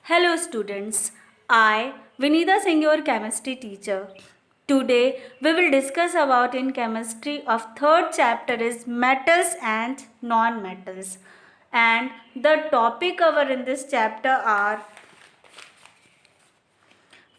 Hello students, I Vinita Singh, your chemistry teacher. Today we will discuss about in chemistry of third chapter is metals and non-metals, and the topic covered in this chapter are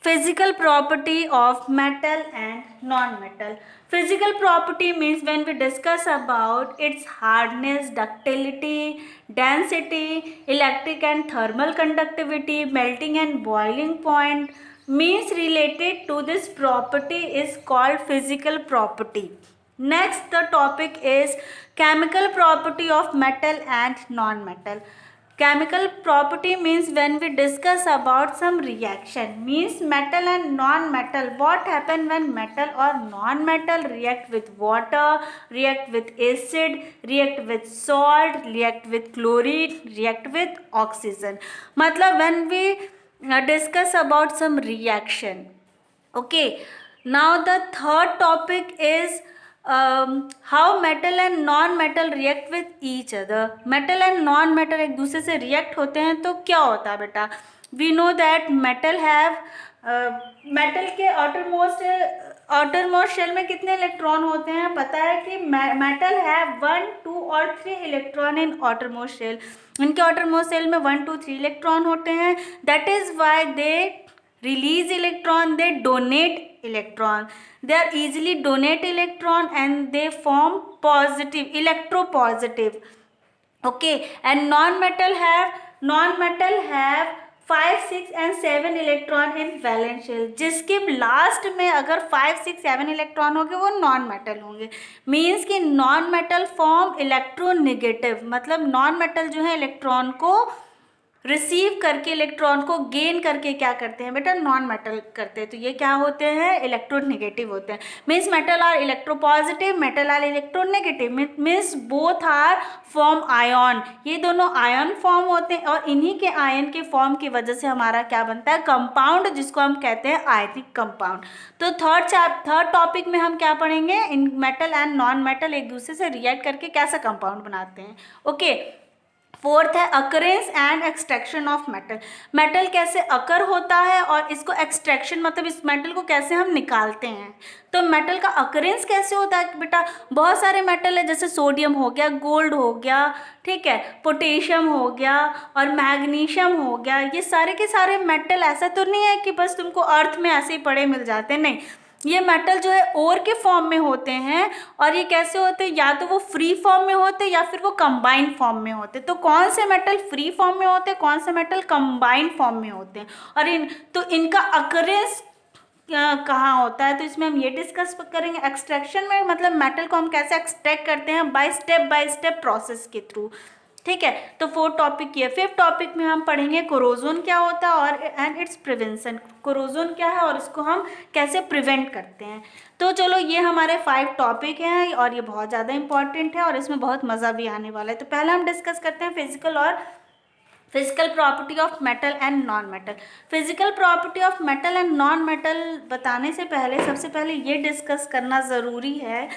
physical property of metal and non-metal. Physical property means when we discuss about its hardness, ductility, density, electric and thermal conductivity, melting and boiling point, means related to this property is called physical property. Next, the topic is chemical property of metal and non-metal. Chemical property means when we discuss about some reaction, means metal and non-metal, what happen when metal or non-metal react with water, react with acid, react with salt, react with chlorine, react with oxygen. मतलब when we discuss about some reaction. Okay, now the third topic is how metal and non-metal react with each other. Metal and non-metal एक दूसरे से react होते हैं तो क्या होता है बेटा? We know that metal have metal के outermost shell में कितने इलेक्ट्रॉन होते हैं? पता है कि metal have 1, 2 और 3 इलेक्ट्रॉन in outermost shell. इनके outermost shell में 1, 2, 3 इलेक्ट्रॉन होते हैं. That is why they release electron, they donate electron, they are easily donate electron and they form positive, electropositive. Okay, and non-metal have 5, 6 and 7 electron in valence shell, जिसके last में अगर 5, 6, 7 electron होंगे वो non metal होंगे. Means कि non metal form electronegative, मतलब non metal जो है इलेक्ट्रॉन को रिसीव करके, इलेक्ट्रॉन को गेन करके क्या करते हैं बेटा? नॉन मेटल करते हैं. तो ये क्या होते हैं? इलेक्ट्रोनेगेटिव होते हैं. Means metal are electropositive, metal are electronegative. Means both are form ion. ये दोनों आयन फॉर्म होते हैं और इन्हीं के आयन के फॉर्म की वजह से हमारा क्या बनता है? कंपाउंड, जिसको हम कहते हैं आयनिक कंपाउंड. तो थर्ड टॉपिक में हम क्या पढ़ेंगे? इन मेटल एंड नॉन मेटल एक दूसरे से रिएक्ट करके कैसा कंपाउंड बनाते हैं. ओके. फोर्थ है occurrence and extraction of metal. Metal कैसे अकर होता है और इसको एक्सट्रैक्शन, मतलब इस मेटल को कैसे हम निकालते हैं. तो मेटल का अकरेंस कैसे होता है बेटा? बहुत सारे मेटल है, जैसे सोडियम हो गया, गोल्ड हो गया, ठीक है, पोटेशियम हो गया और मैग्नीशियम हो गया. ये सारे के सारे मेटल ऐसा तो नहीं है कि बस तुमको अर्थ में ऐसे ही पड़े मिल जाते हैं, नहीं. ये मेटल जो है ओर के फॉर्म में होते हैं. और ये कैसे होते हैं? या तो वो फ्री फॉर्म में होते हैं या फिर वो कंबाइंड फॉर्म में होते हैं. तो कौन से मेटल फ्री फॉर्म में होते हैं, कौन से मेटल कंबाइंड फॉर्म में होते हैं, और इनका अकरेंस कहाँ होता है? तो इसमें हम ये डिस्कस करेंगे. एक्सट्रैक्शन में मतलब मेटल को हम कैसे एक्सट्रैक्ट करते हैं, बाय स्टेप प्रोसेस के थ्रू. ठीक है, तो फोर्थ टॉपिक ये. फिफ्थ टॉपिक में हम पढ़ेंगे कोरोजन क्या होता है और एंड इट्स प्रिवेंशन. कोरोजन क्या है और इसको हम कैसे प्रिवेंट करते हैं. तो चलो, ये हमारे 5 टॉपिक हैं और ये बहुत ज़्यादा इंपॉर्टेंट है और इसमें बहुत मज़ा भी आने वाला है. तो पहला हम डिस्कस करते हैं physical property of metal and non metal. Physical property of metal and non metal बताने से पहले सबसे पहले ये डिस्कस करना ज़रूरी है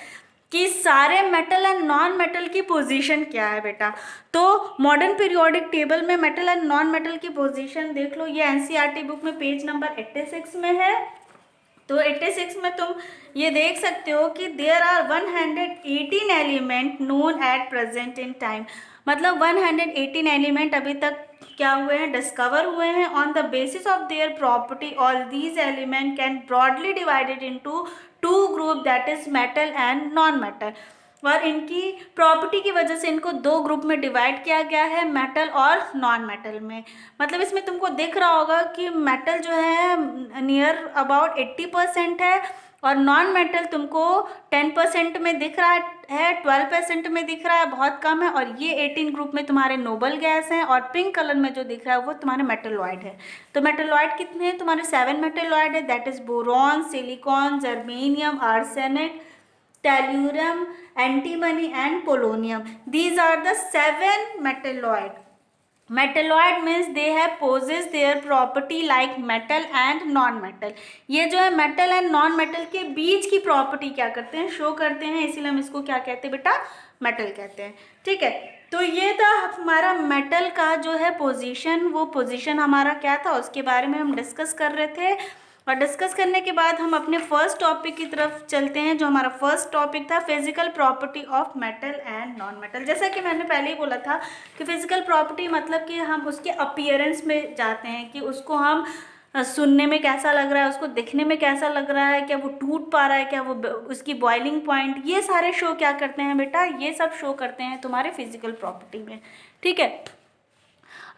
कि सारे मेटल एंड नॉन मेटल की पोजीशन क्या है बेटा. तो मॉडर्न पीरियोडिक टेबल में मेटल एंड नॉन मेटल की पोजीशन देख लो. ये एनसीईआरटी बुक में पेज नंबर 86 में है. तो 86 में तुम ये देख सकते हो कि there are 118 element known at present in time. मतलब 118 एलिमेंट अभी तक क्या हुए हैं? डिस्कवर हुए हैं. On the basis of their property all these element can broadly divided into 2 group, that is metal and non metal. और इनकी प्रॉपर्टी की वजह से इनको 2 ग्रुप में डिवाइड किया गया है, मेटल और नॉन मेटल में. मतलब इसमें तुमको दिख रहा होगा कि मेटल जो है नियर अबाउट 80% है और नॉन मेटल तुमको 10% में दिख रहा है, 12% में दिख रहा है, बहुत कम है. और ये 18 ग्रुप में तुम्हारे नोबल गैस हैं और पिंक कलर में जो दिख रहा है वो तुम्हारे मेटलॉइड है. तो मेटलॉइड कितने हैं? तुम्हारे 7 मेटलॉइड है, that is boron, silicon, germanium, arsenic, tellurium, antimony and polonium. These are the 7 metalloid. Metalloid means they have possess their property like metal and non-metal. ये जो है metal and non-metal के बीच की प्रॉपर्टी क्या करते हैं? शो करते हैं, इसीलिए हम इसको क्या कहते हैं बेटा? मेटल कहते हैं. ठीक है. तो ये था हमारा मेटल का जो है पोजीशन, वो पोजीशन हमारा क्या था उसके बारे में हम डिस्कस कर रहे थे। और डिस्कस करने के बाद हम अपने फर्स्ट टॉपिक की तरफ चलते हैं, जो हमारा फर्स्ट टॉपिक था physical property of metal and non metal. जैसा कि मैंने पहले ही बोला था कि फिजिकल प्रॉपर्टी मतलब कि हम उसके अपीयरेंस में जाते हैं, कि उसको हम सुनने में कैसा लग रहा है, उसको दिखने में कैसा लग रहा है, क्या वो टूट पा रहा है, क्या वो उसकी बॉइलिंग पॉइंट, ये सारे शो क्या करते हैं बेटा, ये सब शो करते हैं तुम्हारे फिजिकल प्रॉपर्टी में। ठीक है,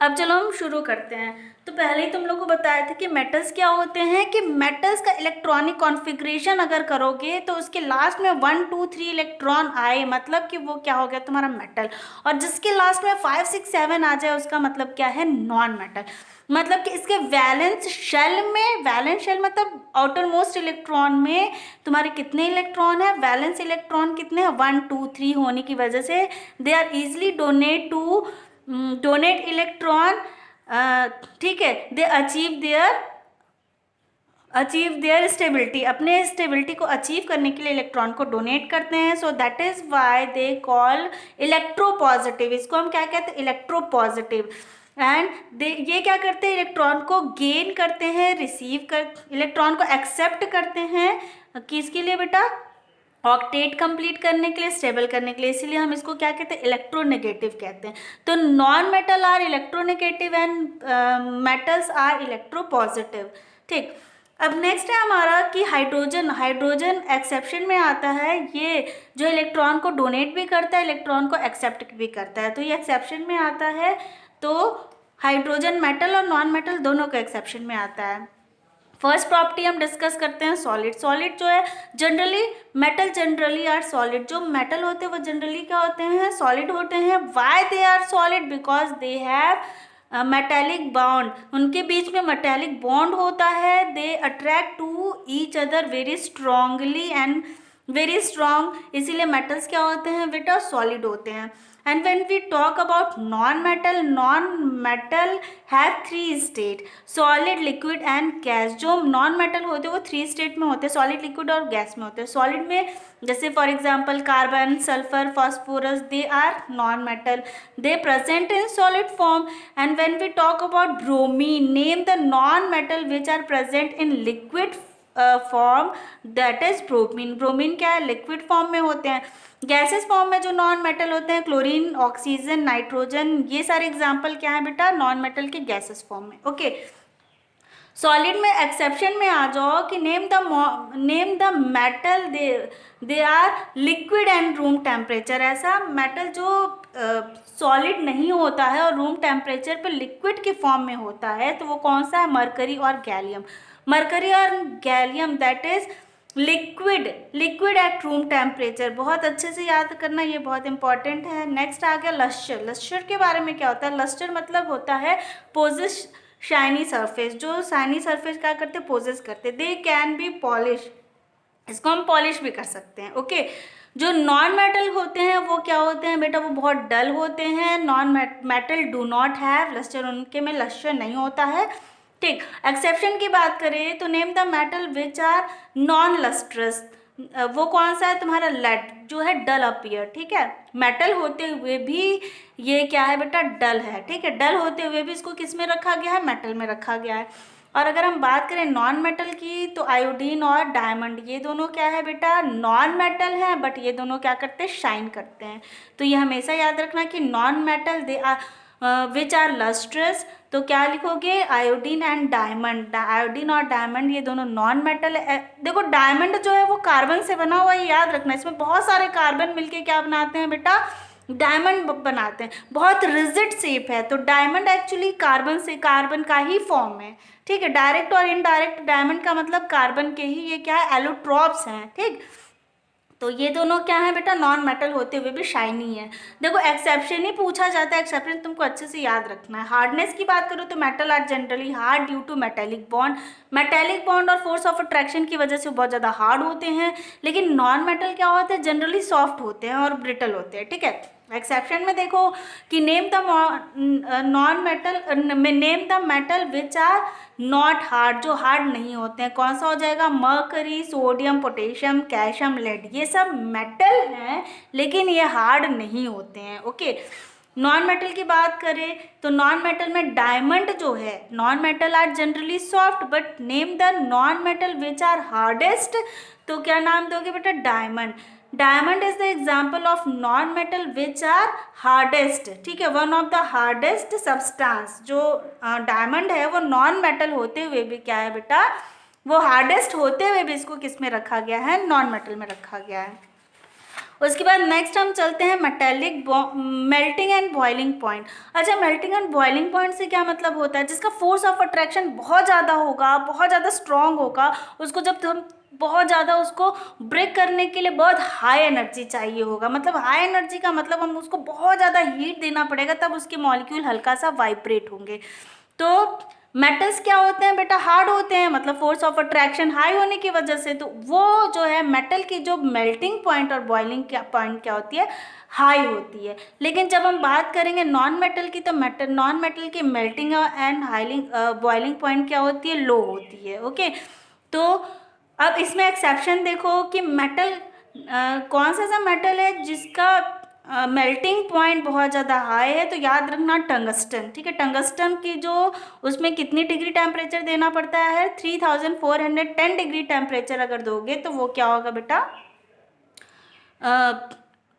अब चलो हम शुरू करते हैं। तो पहले ही तुम लोग को बताया था कि मेटल्स क्या होते हैं, कि मेटल्स का इलेक्ट्रॉनिक कॉन्फ़िगरेशन अगर करोगे तो उसके लास्ट में 1 2 3 इलेक्ट्रॉन आए, मतलब कि वो क्या हो गया तुम्हारा मेटल। और जिसके लास्ट में 5 6 7 आ जाए उसका मतलब क्या है, नॉन मेटल। मतलब कि इसके वैलेंस शेल मतलब आउटर मोस्ट इलेक्ट्रॉन में तुम्हारे कितने इलेक्ट्रॉन है, वैलेंस इलेक्ट्रॉन कितने हैं, 1 2 3 होने की वजह से they are easily donate electron. ठीक है, दे अचीव देयर स्टेबिलिटी, अपने स्टेबिलिटी को अचीव करने के लिए इलेक्ट्रॉन को डोनेट करते हैं। So that is why they call electropositive, इसको हम क्या कहते हैं, इलेक्ट्रोपॉजिटिव। एंड दे ये क्या करते हैं, इलेक्ट्रॉन को गेन करते हैं, इलेक्ट्रॉन को एक्सेप्ट करते हैं, किसके लिए बेटा, ऑक्टेट कंप्लीट करने के लिए, स्टेबल करने के लिए। इसीलिए हम इसको क्या कहते हैं, इलेक्ट्रोनेगेटिव कहते हैं। तो non metal are electronegative and metals are electropositive. ठीक, अब नेक्स्ट है हमारा कि हाइड्रोजन एक्सेप्शन में आता है, ये जो इलेक्ट्रॉन को डोनेट भी करता है, इलेक्ट्रॉन को एक्सेप्ट भी करता है, तो ये एक्सेप्शन में आता है। तो हाइड्रोजन मेटल और नॉन मेटल दोनों का एक्सेप्शन में आता है। फर्स्ट प्रॉपर्टी हम डिस्कस करते हैं सॉलिड जो है, मेटल जनरली आर सॉलिड, जो मेटल होते हैं वो जनरली क्या होते हैं, सॉलिड होते हैं। Why they are solid, because they have metallic bond, उनके बीच में मेटेलिक बॉन्ड होता है। They attract to each other very strongly and very strong, इसीलिए मेटल्स क्या होते हैं बेटा, सॉलिड होते हैं। And when we talk about non metal have 3 state, solid, liquid and gas. जो नॉन मेटल होते हैं वो 3 स्टेट में होते हैं, सॉलिड, लिक्विड और गैस में होते हैं। सॉलिड में जैसे for example carbon, sulphur, phosphorus, they are non metal, they present in solid form. And when we talk about bromine, name the non metal which are present in liquid form, that is bromine. Bromine क्या है, liquid form में होते हैं। Gases form में जो non metal होते हैं, chlorine, oxygen, nitrogen, ये सारे एग्जाम्पल क्या है बेटा, नॉन मेटल के गैसेस फॉर्म में। ओके, सॉलिड में एक्सेप्शन में आ जाओ कि name the metal they are liquid and room temperature. ऐसा मेटल जो सॉलिड नहीं होता है और रूम टेम्परेचर पे लिक्विड के फॉर्म में होता है, तो वो कौन सा है, मरकरी और गैलियम। मरकरी और gallium that is liquid at room temperature. बहुत अच्छे से याद करना, ये बहुत इंपॉर्टेंट है। नेक्स्ट आ गया लस्टर। लस्टर के बारे में क्या होता है, लस्टर मतलब होता है पोजिश शाइनी सरफेस, जो शाइनी सरफेस क्या करते हैं, पोजेस करते, दे कैन बी पॉलिश, इसको हम पॉलिश भी कर सकते हैं। ओके, जो नॉन मेटल होते हैं वो क्या होते हैं बेटा, वो बहुत डल होते हैं। Non metal do not have lustre, उनके में लस्टर नहीं होता है। ठीक, एक्सेप्शन की बात करें तो name the metal which are non lustrous, वो कौन सा है तुम्हारा, लेड, जो है डल अपीयर। ठीक है, मेटल होते हुए भी ये क्या है बेटा, डल है। ठीक है, डल होते हुए भी इसको किस में रखा गया है, मेटल में रखा गया है। और अगर हम बात करें नॉन मेटल की, तो आयोडीन और डायमंड, ये दोनों क्या है बेटा, नॉन मेटल है, बट ये दोनों क्या करते हैं, शाइन करते हैं। तो ये हमेशा याद रखना कि non metal they are which are lustrous, तो क्या लिखोगे, आयोडीन एंड डायमंड। आयोडीन और डायमंड ये दोनों नॉन मेटल है। देखो डायमंड जो है वो कार्बन से बना हुआ है, याद रखना, इसमें बहुत सारे कार्बन मिलके क्या बनाते हैं बेटा, डायमंड बनाते हैं। बहुत रिजिड शेप है, तो डायमंड एक्चुअली कार्बन का ही फॉर्म है। ठीक है, डायरेक्ट और इनडायरेक्ट डायमंड का मतलब कार्बन के ही ये क्या है, एलोट्रॉप्स हैं। ठीक, तो ये दोनों क्या है बेटा, नॉन मेटल होते हुए भी शाइनी है। देखो एक्सेप्शन ही पूछा जाता है, एक्सेप्शन तुमको अच्छे से याद रखना है। हार्डनेस की बात करो तो metal are generally hard due to metallic bond और फोर्स ऑफ अट्रैक्शन की वजह से बहुत ज़्यादा हार्ड होते हैं। लेकिन नॉन मेटल क्या होते हैं, जनरली सॉफ्ट होते हैं और ब्रिटल होते हैं। ठीक है, एक्सेप्शन में देखो कि name the metal which are not hard, जो हार्ड नहीं होते हैं, कौन सा हो जाएगा, mercury, sodium, potassium, calcium, lead, ये सब मेटल हैं लेकिन ये हार्ड नहीं होते हैं। ओके, नॉन मेटल की बात करें तो नॉन मेटल में डायमंड जो है, non metal are generally soft but name the non metal which are hardest, तो क्या नाम दोगे बेटा? Diamond. Diamond is the example of non metal which are hardest, ठीक है, one of the hardest substance. जो डायमंड है वो नॉन मेटल होते हुए भी क्या है बेटा? वो हार्डेस्ट होते हुए भी इसको किस में रखा गया है? नॉन मेटल में रखा गया है। उसके बाद नेक्स्ट हम चलते हैं metallic melting and boiling point. अच्छा, मेल्टिंग एंड बॉइलिंग पॉइंट से क्या मतलब होता है? जिसका फोर्स ऑफ अट्रैक्शन बहुत ज़्यादा होगा, बहुत ज़्यादा स्ट्रॉन्ग होगा, उसको जब हम बहुत ज़्यादा उसको ब्रेक करने के लिए बहुत हाई एनर्जी चाहिए होगा। मतलब हाई एनर्जी का मतलब हम उसको बहुत ज़्यादा हीट देना पड़ेगा, तब उसके मॉलिक्यूल हल्का सा वाइब्रेट होंगे। तो मेटल्स क्या होते हैं बेटा? हार्ड होते हैं, मतलब फोर्स ऑफ अट्रैक्शन हाई होने की वजह से। तो वो जो है मेटल की जो मेल्टिंग पॉइंट और बॉइलिंग पॉइंट क्या होती है? हाई होती है। लेकिन जब हम बात करेंगे नॉन मेटल की, तो नॉन मेटल की मेल्टिंग एंड हाइलिंग बॉइलिंग पॉइंट क्या होती है? लो होती है। ओके, तो अब इसमें एक्सेप्शन देखो कि मेटल कौन सा मेटल है जिसका मेल्टिंग पॉइंट बहुत ज़्यादा हाई है? तो याद रखना टंगस्टन, ठीक है। टंगस्टन की जो उसमें कितनी डिग्री टेम्परेचर देना पड़ता है? 3410 डिग्री टेम्परेचर अगर दोगे तो वो क्या होगा बेटा?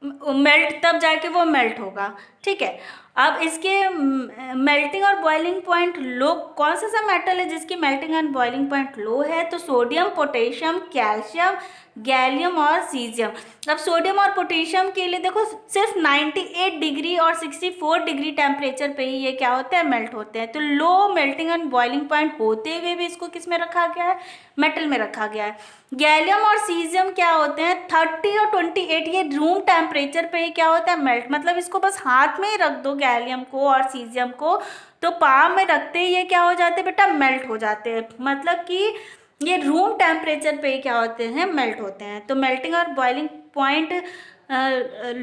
मेल्ट, तब जाके वो मेल्ट होगा, ठीक है। अब इसके मेल्टिंग और बॉइलिंग पॉइंट लो, कौन सा मेटल है जिसकी मेल्टिंग एंड बॉइलिंग पॉइंट लो है? तो सोडियम, पोटेशियम, कैल्शियम, गैलियम और सीजियम। अब सोडियम और पोटेशियम के लिए देखो सिर्फ 98 डिग्री और 64 डिग्री टेम्परेचर पे ही ये क्या होते हैं? मेल्ट होते हैं। तो low melting and boiling point होते हुए भी इसको किस में रखा गया है? मेटल में रखा गया है। गैलियम और सीजियम क्या होते हैं? 30 और 28, ये रूम टेम्परेचर पे ही क्या होता है? मेल्ट। मतलब इसको बस हाथ में ही रख दो गैलियम को और सीजियम को, तो पाम में रखते ही ये क्या हो जाते हैं बेटा? मेल्ट हो जाते हैं। मतलब कि ये रूम टेम्परेचर पे ही क्या होते हैं? मेल्ट होते हैं। तो मेल्टिंग और बॉइलिंग पॉइंट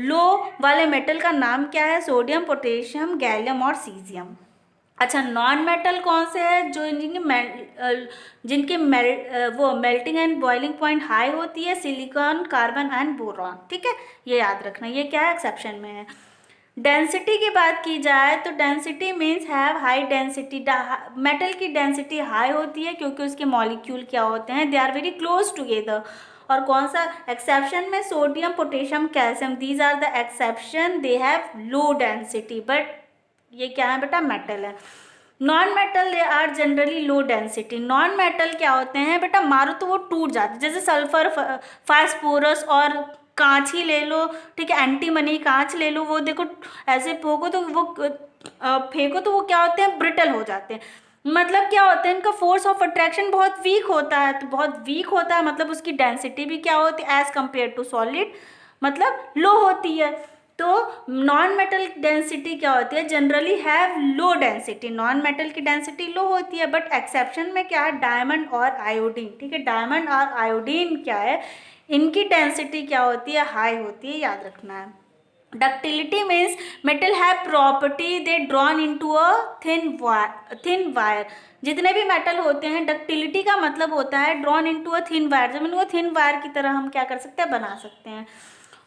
लो वाले मेटल का नाम क्या है? सोडियम, पोटेशियम, गैलियम और सीजियम। अच्छा, नॉन मेटल कौन से है जो जिनकी वो melting and boiling point high होती है? सिलिकॉन, कार्बन एंड बोरॉन, ठीक है, ये याद रखना। ये क्या है? एक्सेप्शन में है। डेंसिटी की बात की जाए तो density means have high density. Metal की डेंसिटी हाई होती है क्योंकि उसके मॉलिक्यूल क्या होते हैं? They are very close together. और कौन सा एक्सेप्शन में? Sodium, potassium, calcium, these are the exception, they have low density, but ये क्या है बेटा? मेटल है। Non metal they are generally low density. Non metal क्या होते हैं बेटा? मारो तो वो टूट जाते, जैसे सल्फर, फास्फोरस और कांच ही ले लो, ठीक है, एंटीमनी कांच ले लो, वो देखो ऐसे फेंको तो वो फेंको तो वो क्या होते हैं? ब्रिटल हो जाते हैं। मतलब क्या होता है? इनका फोर्स ऑफ अट्रैक्शन बहुत वीक होता है। तो बहुत वीक होता है मतलब उसकी डेंसिटी भी क्या होती है? एज कम्पेयर टू सॉलिड मतलब लो होती है। तो नॉन मेटल डेंसिटी क्या होती है? Generally have low density. Non metal की डेंसिटी लो होती है, बट एक्सेप्शन में क्या है? डायमंड और आयोडीन, ठीक है, डायमंड और आयोडीन क्या है? इनकी डेंसिटी क्या होती है? हाई होती है, याद रखना है। Ductility means metal have property they drawn into a thin wire. जितने भी मेटल होते हैं, डक्टिलिटी का मतलब होता है drawn into a thin wire, जब इनको थिन वायर की तरह हम क्या कर सकते हैं? बना सकते हैं।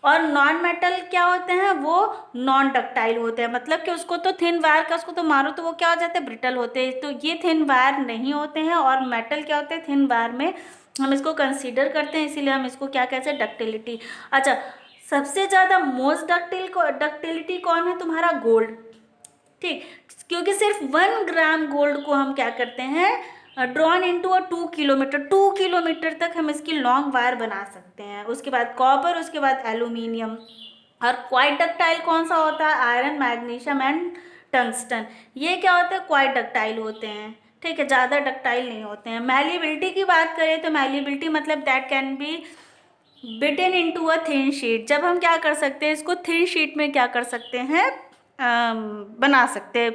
और नॉन मेटल क्या होते हैं? वो नॉन डक्टाइल होते हैं, मतलब कि उसको तो थिन वायर का उसको तो मारो तो वो क्या हो जाते हैं? ब्रिटल होते हैं। तो ये थिन वायर नहीं होते हैं, और मेटल क्या होते हैं? थिन वायर में हम इसको कंसीडर करते हैं, इसीलिए हम इसको क्या कहते हैं? डक्टिलिटी। अच्छा, सबसे ज़्यादा मोस्ट डक्टिलिटी कौन है? तुम्हारा गोल्ड, ठीक, क्योंकि सिर्फ 1 ग्राम गोल्ड को हम क्या करते हैं? Drawn into a 2 kilometre, 2 kilometre तक हम इसकी लॉन्ग वायर बना सकते हैं। उसके बाद कॉपर, उसके बाद एल्यूमिनियम। और क्वाइट डक्टाइल कौन सा होता है? Iron, magnesium and tungsten. ये क्या होता है? क्वाइट डक्टाइल होते हैं, ठीक है, ज़्यादा डक्टाइल नहीं होते हैं। मैलिएबिलिटी की बात करें तो मैलिएबिलिटी मतलब that can be bitten into a thin sheet. जब हम क्या कर सकते हैं? इसको थिन शीट में क्या कर सकते हैं? बना सकते हैं,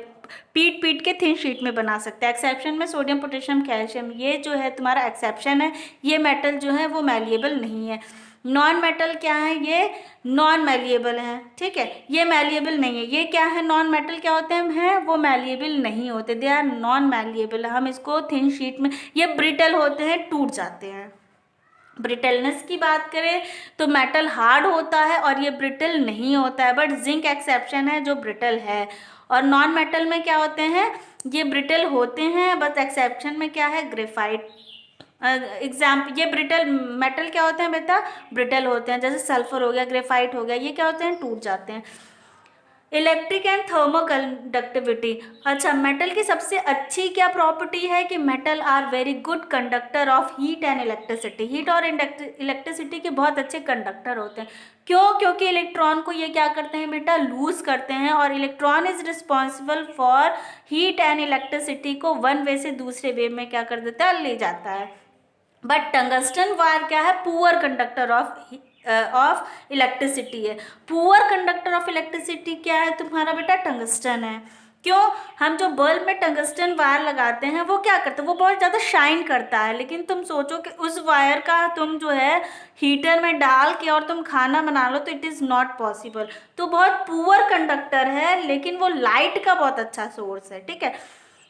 पीट पीट के थिन शीट में बना सकते हैं। एक्सेप्शन में सोडियम, पोटेशियम, कैल्शियम, ये जो है तुम्हारा एक्सेप्शन है। ये मेटल जो है वो मैलिएबल नहीं है। नॉन मेटल क्या है? ये नॉन मैलिएबल है, ठीक है, ये मैलिएबल नहीं है। ये क्या है? नॉन मेटल क्या होते हैं? वो मैलिएबल नहीं होते, दे आर नॉन मैलिएबल। हम इसको थिन शीट में, ये ब्रिटल होते हैं, टूट जाते हैं। ब्रिटलनेस की बात करें तो मेटल हार्ड होता है और ये ब्रिटल नहीं होता है, बट जिंक एक्सेप्शन है जो ब्रिटल है। और नॉन मेटल में क्या होते हैं, ये ब्रिटल होते हैं, बस एक्सेप्शन में क्या है, ग्रेफाइट। ये ब्रिटल मेटल क्या होते हैं बेटा, ब्रिटल होते हैं, जैसे सल्फर हो गया, ग्रेफाइट हो गया, ये क्या होते हैं, टूट जाते हैं। Electric and thermoconductivity. अच्छा, मेटल की सबसे अच्छी क्या प्रॉपर्टी है कि metal are very good conductor of heat and electricity. Heat और इलेक्ट्रिसिटी के बहुत अच्छे कंडक्टर होते हैं। क्यों? क्योंकि इलेक्ट्रॉन को ये क्या करते हैं बेटा, लूज करते हैं, और electron is responsible for heat and electricity को वन वे से दूसरे वे में क्या कर देता है, ले जाता है। बट टंगस्टन वायर क्या है, पुअर कंडक्टर ऑफ इलेक्ट्रिसिटी है। पुअर कंडक्टर ऑफ इलेक्ट्रिसिटी क्या है तुम्हारा बेटा, टंगस्टन है। क्यों? हम जो बल्ब में टंगस्टन वायर लगाते हैं वो क्या करते हैं, वो बहुत ज़्यादा शाइन करता है, लेकिन तुम सोचो कि उस वायर का तुम जो है हीटर में डाल के और तुम खाना बना लो तो इट इज़ नॉट पॉसिबल। तो बहुत पुअर कंडक्टर है, लेकिन वो लाइट का बहुत अच्छा सोर्स है। ठीक है,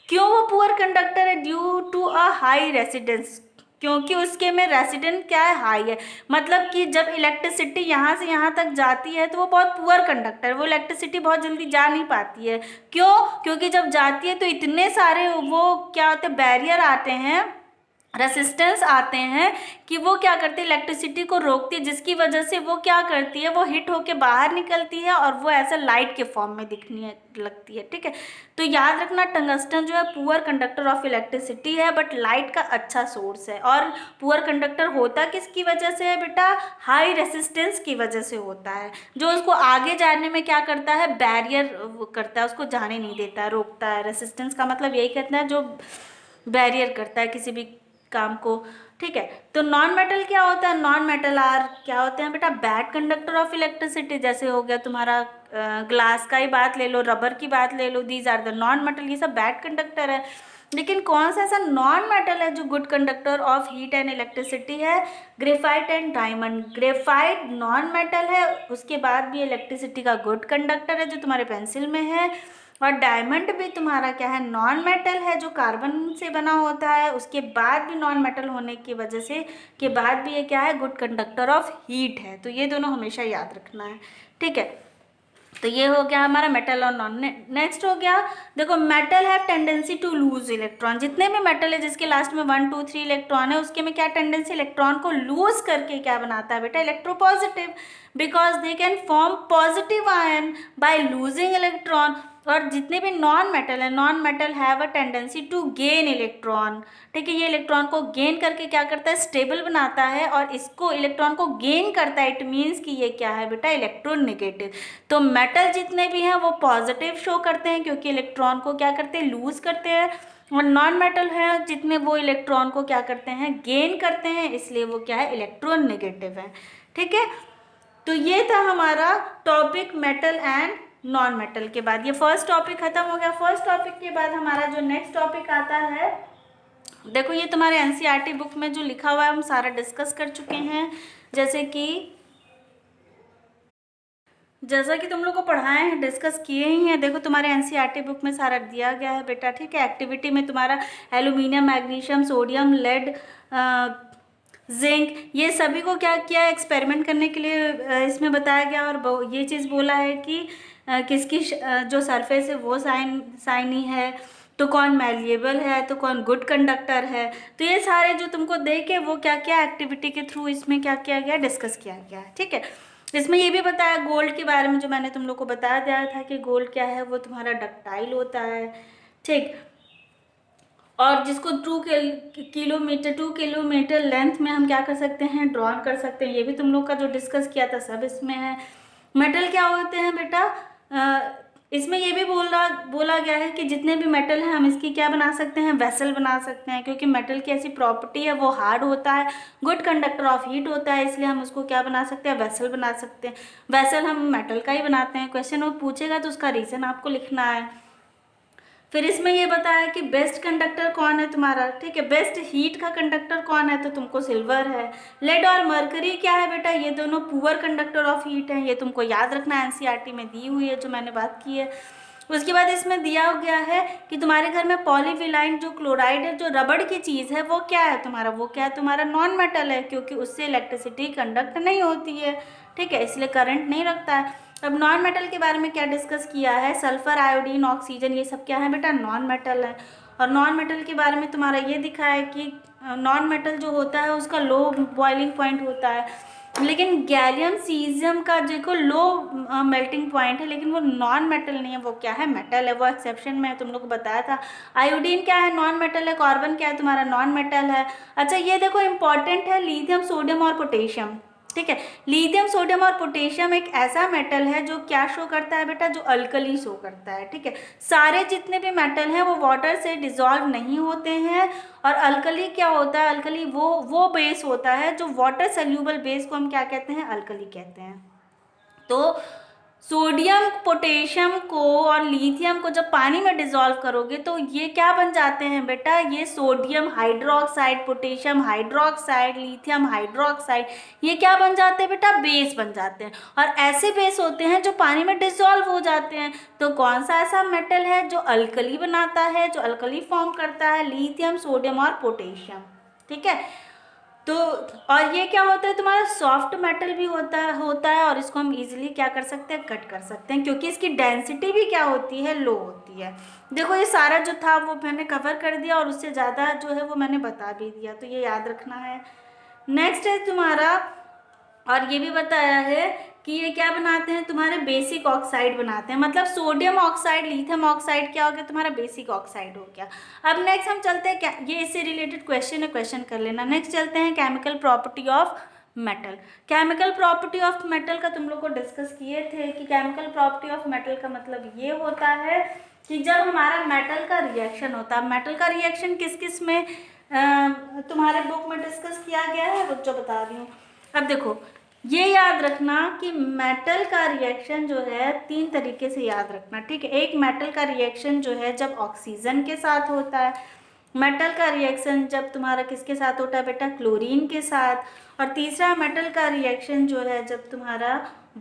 क्यों वो पुअर कंडक्टर है, due to a high residence, क्योंकि उसके में रेसिडेंट क्या है, हाई है। मतलब कि जब इलेक्ट्रिसिटी यहाँ से यहाँ तक जाती है तो वो बहुत पुअर कंडक्टर है, वो इलेक्ट्रिसिटी बहुत जल्दी जा नहीं पाती है। क्यों? क्योंकि जब जाती है तो इतने सारे वो क्या होते हैं, बैरियर आते हैं, रेसिस्टेंस आते हैं कि वो क्या करती है, इलेक्ट्रिसिटी को रोकती है, जिसकी वजह से वो क्या करती है, वो हिट होके बाहर निकलती है और वो ऐसा लाइट के फॉर्म में दिखने लगती है। ठीक है, तो याद रखना टंगस्टन जो है पुअर कंडक्टर ऑफ इलेक्ट्रिसिटी है, बट लाइट का अच्छा सोर्स है। और पुअर कंडक्टर होता किसकी वजह से है बेटा, हाई रेसिस्टेंस की वजह से होता है, जो उसको आगे जाने में क्या करता है, बैरियर करता है, उसको जाने नहीं देता है, रोकता है। रेसिस्टेंस का मतलब यही कहते हैं जो बैरियर करता है किसी भी काम को। ठीक है, तो नॉन मेटल क्या होता है, नॉन मेटल आर क्या होते हैं बेटा, बैड कंडक्टर ऑफ इलेक्ट्रिसिटी। जैसे हो गया तुम्हारा ग्लास का ही बात ले लो, रबर की बात ले लो, these are the non metal, ये सब बैड कंडक्टर है। लेकिन कौन सा ऐसा नॉन मेटल है जो good conductor of heat and electricity है, graphite and diamond. Graphite non metal है, उसके बाद भी इलेक्ट्रिसिटी का गुड कंडक्टर है जो तुम्हारे पेंसिल में है। और डायमंड भी तुम्हारा क्या है, नॉन मेटल है, जो कार्बन से बना होता है, उसके बाद भी नॉन मेटल होने की वजह से के बाद भी ये क्या है, गुड कंडक्टर ऑफ हीट है। तो ये दोनों हमेशा याद रखना है। ठीक है, तो ये हो गया हमारा मेटल और नॉन। नेक्स्ट हो गया, देखो मेटल है टेंडेंसी टू लूज इलेक्ट्रॉन। जितने भी मेटल है जिसके लास्ट में 1 2 3 इलेक्ट्रॉन है, उसके में क्या टेंडेंसी, इलेक्ट्रॉन को लूज करके क्या बनाता है बेटा, electropositive, because they can form positive ion by losing electron. और जितने भी नॉन मेटल है, non metal have a tendency to gain electron. ठीक है, ये इलेक्ट्रॉन को गेन करके क्या करता है, स्टेबल बनाता है, और इसको इलेक्ट्रॉन को गेन करता है, इट मीन्स कि ये क्या है बेटा, इलेक्ट्रोनेगेटिव। तो मेटल जितने भी हैं वो पॉजिटिव शो करते हैं क्योंकि इलेक्ट्रॉन को क्या करते हैं, लूज करते हैं। और नॉन मेटल है जितने, वो इलेक्ट्रॉन को क्या करते हैं, गेन करते हैं, इसलिए वो क्या है, इलेक्ट्रोनेगेटिव है। ठीक है, तो ये था हमारा topic metal and non metal के बाद। ये फर्स्ट टॉपिक खत्म हो गया। फर्स्ट टॉपिक के बाद हमारा जो नेक्स्ट टॉपिक आता है, देखो ये तुम्हारे एनसीईआरटी बुक में जो लिखा हुआ है हम सारा डिस्कस कर चुके हैं। जैसा कि तुम लोग को पढ़ाए हैं, डिस्कस किए ही हैं। देखो तुम्हारे एनसीईआरटी बुक में सारा दिया गया है बेटा। ठीक है, एक्टिविटी में तुम्हारा aluminium, magnesium, sodium, lead, zinc, ये सभी को क्या किया, एक्सपेरिमेंट करने के लिए इसमें बताया गया। और ये चीज़ बोला है कि किसकी जो सरफेस है वो साइनी है, तो कौन मैलिएबल है, तो कौन गुड कंडक्टर है। तो ये सारे जो तुमको दे के वो क्या क्या एक्टिविटी के थ्रू इसमें क्या किया गया, डिस्कस किया गया है। ठीक है, इसमें ये भी बताया गोल्ड के बारे में, जो मैंने तुम लोग को बताया दिया था कि गोल्ड क्या है, वो तुम्हारा डक्टाइल होता है। ठीक, और जिसको 2 किलोमीटर लेंथ में हम क्या कर सकते हैं, ड्रॉ कर सकते हैं। ये भी तुम लोग का जो डिस्कस किया था सब इसमें है। मेटल क्या होते हैं बेटा, इसमें ये भी बोला गया है कि जितने भी मेटल हैं हम इसकी क्या बना सकते हैं, वेसल बना सकते हैं, क्योंकि मेटल की ऐसी प्रॉपर्टी है, वो हार्ड होता है, गुड कंडक्टर ऑफ हीट होता है, इसलिए हम उसको क्या बना सकते हैं, वेसल बना सकते हैं। वेसल हम मेटल का ही बनाते हैं। क्वेश्चन वो पूछेगा तो उसका रीज़न आपको लिखना है। फिर इसमें ये बताया कि बेस्ट कंडक्टर कौन है तुम्हारा। ठीक है, बेस्ट हीट का कंडक्टर कौन है, तो तुमको सिल्वर है। लेड और मरकरी क्या है बेटा, ये दोनों पुअर कंडक्टर ऑफ हीट हैं। ये तुमको याद रखना, एनसीईआरटी में दी हुई है जो मैंने बात की है। उसके बाद इसमें दिया गया है कि तुम्हारे घर में पॉलीविनाइल जो क्लोराइड है, जो रबड़ की चीज़ है, वो क्या है तुम्हारा, वो क्या है तुम्हारा, नॉन मेटल है, क्योंकि उससे इलेक्ट्रिसिटी कंडक्ट नहीं होती है, ठीक है, इसलिए करंट नहीं रखता है। अब नॉन मेटल के बारे में क्या डिस्कस किया है, सल्फर, आयोडीन, ऑक्सीजन, ये सब क्या है बेटा, नॉन मेटल है। और नॉन मेटल के बारे में तुम्हारा ये दिखा है कि नॉन मेटल जो होता है उसका लो बॉइलिंग पॉइंट होता है, लेकिन गैलियम सीजियम का देखो लो मेल्टिंग पॉइंट है, लेकिन वो नॉन मेटल नहीं है, वो क्या है, मेटल है, वो एक्सेप्शन में तुम लोग को बताया था। आयोडीन क्या है, नॉन मेटल है। कार्बन क्या है तुम्हारा, नॉन मेटल है। अच्छा ये देखो इंपॉर्टेंट है, लिथियम, सोडियम और पोटेशियम, ठीक है। लिथियम, सोडियम और पोटेशियम एक ऐसा मेटल है जो क्या शो करता है बेटा, जो अल्कली शो करता है, ठीक है। सारे जितने भी मेटल हैं वो वाटर से डिसॉल्व नहीं होते हैं, और अल्कली क्या होता है, अल्कली वो बेस होता है जो वाटर सोल्यूबल बेस को हम क्या कहते हैं, अल्कली कहते हैं। तो सोडियम, पोटेशियम को और लिथियम को जब पानी में डिसॉल्व करोगे तो ये क्या बन जाते हैं बेटा, ये sodium hydroxide, potassium hydroxide, lithium hydroxide, ये क्या बन जाते हैं बेटा, बेस बन जाते हैं। और ऐसे बेस होते हैं जो पानी में डिसॉल्व हो जाते हैं। तो कौन सा ऐसा मेटल है जो अल्कली बनाता है, जो अल्कली फॉर्म करता है, लिथियम, सोडियम और पोटेशियम, ठीक है। तो और ये क्या होता है तुम्हारा, सॉफ्ट मेटल भी होता है और इसको हम इजीली क्या कर सकते हैं, कट कर सकते हैं, क्योंकि इसकी डेंसिटी भी क्या होती है, लो होती है। देखो ये सारा जो था वो मैंने कवर कर दिया, और उससे ज़्यादा जो है वो मैंने बता भी दिया, तो ये याद रखना है। नेक्स्ट है तुम्हारा, और ये भी बताया है कि ये क्या बनाते हैं, तुम्हारे बेसिक ऑक्साइड बनाते हैं, मतलब सोडियम ऑक्साइड, लिथियम ऑक्साइड क्या हो गया तुम्हारा, बेसिक ऑक्साइड हो गया। अब नेक्स्ट हम चलते हैं, क्या ये इससे रिलेटेड क्वेश्चन है, क्वेश्चन कर लेना। नेक्स्ट चलते हैं chemical property of metal. Chemical property of metal का तुम लोग को डिस्कस किए थे कि केमिकल प्रॉपर्टी ऑफ मेटल का मतलब ये होता है कि जब हमारा मेटल का रिएक्शन होता है, मेटल का रिएक्शन किस किस में तुम्हारे बुक में डिस्कस किया गया है, वो जो बता रही हूँ। अब देखो ये याद रखना कि मेटल का रिएक्शन जो है 3 तरीके से याद रखना, ठीक है। एक मेटल का रिएक्शन जो है जब ऑक्सीजन के साथ होता है, मेटल का रिएक्शन जब तुम्हारा किसके साथ होता है बेटा, क्लोरीन के साथ, और तीसरा मेटल का रिएक्शन जो है जब तुम्हारा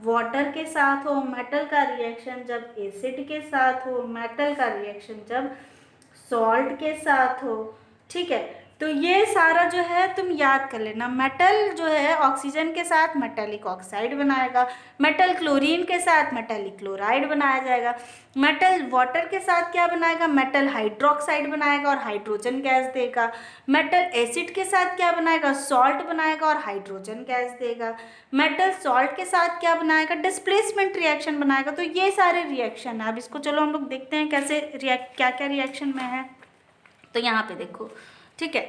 वाटर के साथ हो, मेटल का रिएक्शन जब एसिड के साथ हो, मेटल का रिएक्शन जब सॉल्ट के साथ हो, ठीक है। तो ये सारा जो है तुम याद कर लेना। मेटल जो है ऑक्सीजन के साथ मेटेलिक ऑक्साइड बनाएगा, मेटल क्लोरीन के साथ मेटेलिक क्लोराइड बनाया जाएगा, मेटल वाटर के साथ क्या बनाएगा, मेटल हाइड्रोक्साइड बनाएगा और हाइड्रोजन गैस देगा, मेटल एसिड के साथ क्या बनाएगा, सॉल्ट बनाएगा और हाइड्रोजन गैस देगा, मेटल सॉल्ट के साथ क्या बनाएगा, डिस्प्लेसमेंट रिएक्शन बनाएगा। तो ये सारे रिएक्शन है। अब इसको चलो हम लोग देखते हैं कैसे क्या क्या रिएक्शन में है। तो यहाँ पे देखो, ठीक है।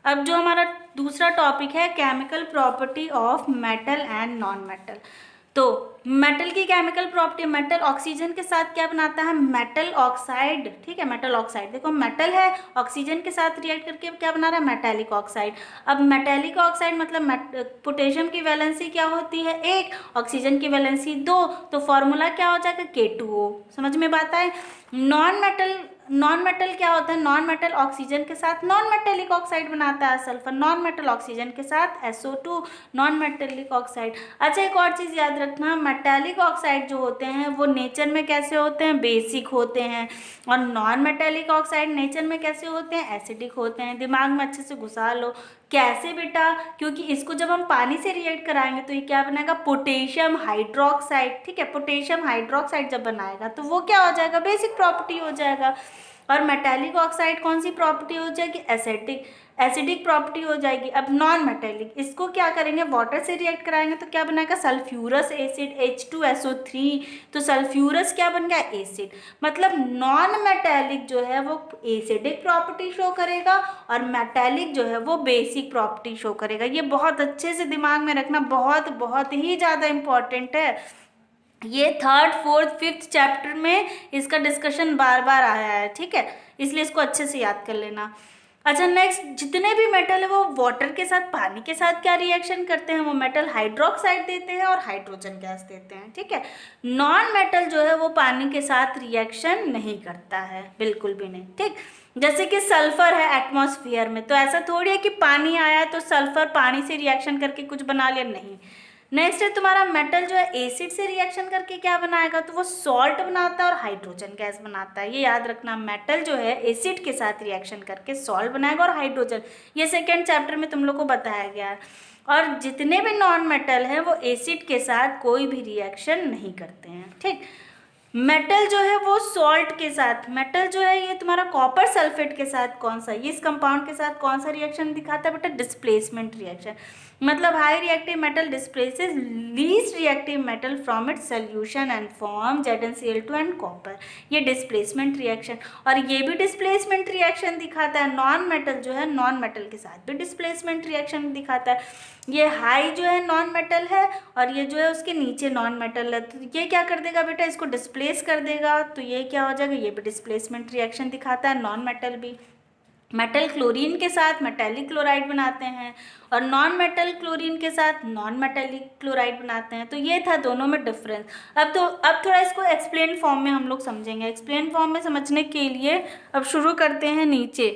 अब जो हमारा दूसरा टॉपिक है chemical property of metal and non metal. तो मेटल की केमिकल प्रॉपर्टी, मेटल ऑक्सीजन के साथ क्या बनाता है, मेटल ऑक्साइड, ठीक है। मेटल ऑक्साइड देखो मेटल है, ऑक्सीजन के साथ रिएक्ट करके क्या बना रहा है, मेटेलिक ऑक्साइड। अब मेटेलिक ऑक्साइड मतलब पोटेशियम की वैलेंसी क्या होती है 1, ऑक्सीजन की वैलेंसी 2, तो फॉर्मूला क्या हो जाएगा K2O। समझ में बात है। नॉन मेटल क्या होता है, नॉन मेटल ऑक्सीजन के साथ नॉन मेटेलिक ऑक्साइड बनाता है, सल्फर नॉन मेटल ऑक्सीजन के साथ SO2 नॉन मेटेलिक ऑक्साइड। अच्छा एक और चीज़ याद रखना, मेटेलिक ऑक्साइड जो होते हैं वो नेचर में कैसे होते हैं, बेसिक होते हैं, और नॉन मेटेलिक ऑक्साइड नेचर में कैसे होते हैं, एसिडिक होते हैं। दिमाग में अच्छे से घुसा लो। कैसे बेटा, क्योंकि इसको जब हम पानी से रिएक्ट कराएंगे तो ये क्या बनाएगा, पोटेशियम हाइड्रोक्साइड, ठीक है। पोटेशियम हाइड्रोक्साइड जब बनाएगा तो वो क्या हो जाएगा, बेसिक प्रॉपर्टी हो जाएगा। और मेटेलिक ऑक्साइड कौन सी प्रॉपर्टी हो जाएगी, एसिडिक प्रॉपर्टी हो जाएगी। अब नॉन मेटेलिक, इसको क्या करेंगे, वाटर से रिएक्ट कराएंगे तो क्या बनाएगा, सल्फ्यूरस एसिड H2SO3, तो सल्फ्यूरस क्या बन गया, एसिड। मतलब नॉन मेटेलिक जो है वो एसिडिक प्रॉपर्टी शो करेगा और मेटेलिक जो है वो बेसिक प्रॉपर्टी शो करेगा। ये बहुत अच्छे से दिमाग में रखना, बहुत बहुत ही ज़्यादा इम्पॉर्टेंट है। ये 3rd 4th 5th चैप्टर में इसका डिस्कशन बार बार आया है, ठीक है, इसलिए इसको अच्छे से याद कर लेना। अच्छा नेक्स्ट, जितने भी मेटल है वो वाटर के साथ, पानी के साथ क्या रिएक्शन करते हैं, वो मेटल हाइड्रोक्साइड देते हैं और हाइड्रोजन गैस देते हैं, ठीक है। नॉन मेटल जो है वो पानी के साथ रिएक्शन नहीं करता है, बिल्कुल भी नहीं, ठीक। जैसे कि सल्फर है एटमॉस्फेयर में, तो ऐसा थोड़ी है कि पानी आया तो सल्फर पानी से रिएक्शन करके कुछ बना लिया, नहीं, नेक्स्ट है तुम्हारा मेटल जो है एसिड से रिएक्शन करके क्या बनाएगा, तो वो सॉल्ट बनाता है और हाइड्रोजन गैस बनाता है। ये याद रखना, मेटल जो है एसिड के साथ रिएक्शन करके सॉल्ट बनाएगा और हाइड्रोजन, ये सेकेंड चैप्टर में तुम लोग को बताया गया है। और जितने भी नॉन मेटल हैं वो एसिड के साथ कोई भी रिएक्शन नहीं करते हैं, ठीक। मेटल जो है वो सॉल्ट के साथ, मेटल जो है ये तुम्हारा कॉपर सल्फेट के साथ कौन सा, इस कंपाउंड के साथ कौन सा रिएक्शन दिखाता है बेटा, डिस्प्लेसमेंट रिएक्शन। मतलब high reactive metal displaces least reactive metal from its solution and form ZnCl2 and copper, ये डिस्प्लेसमेंट रिएक्शन। और ये भी डिस्प्लेसमेंट रिएक्शन दिखाता है, नॉन मेटल जो है नॉन मेटल के साथ भी डिस्प्लेसमेंट रिएक्शन दिखाता है। ये हाई जो है नॉन मेटल है और ये जो है उसके नीचे नॉन मेटल है, तो ये क्या कर देगा बेटा, इसको डिस्प्लेस कर देगा, तो ये क्या हो जाएगा, ये भी डिस्प्लेसमेंट रिएक्शन दिखाता है, नॉन मेटल भी। मेटल क्लोरीन के साथ मेटेलिक क्लोराइड बनाते हैं और नॉन मेटल क्लोरीन के साथ नॉन मेटेलिक क्लोराइड बनाते हैं। तो ये था दोनों में डिफरेंस। अब थोड़ा इसको एक्सप्लेन फॉर्म में हम लोग समझेंगे। एक्सप्लेन फॉर्म में समझने के लिए अब शुरू करते हैं नीचे।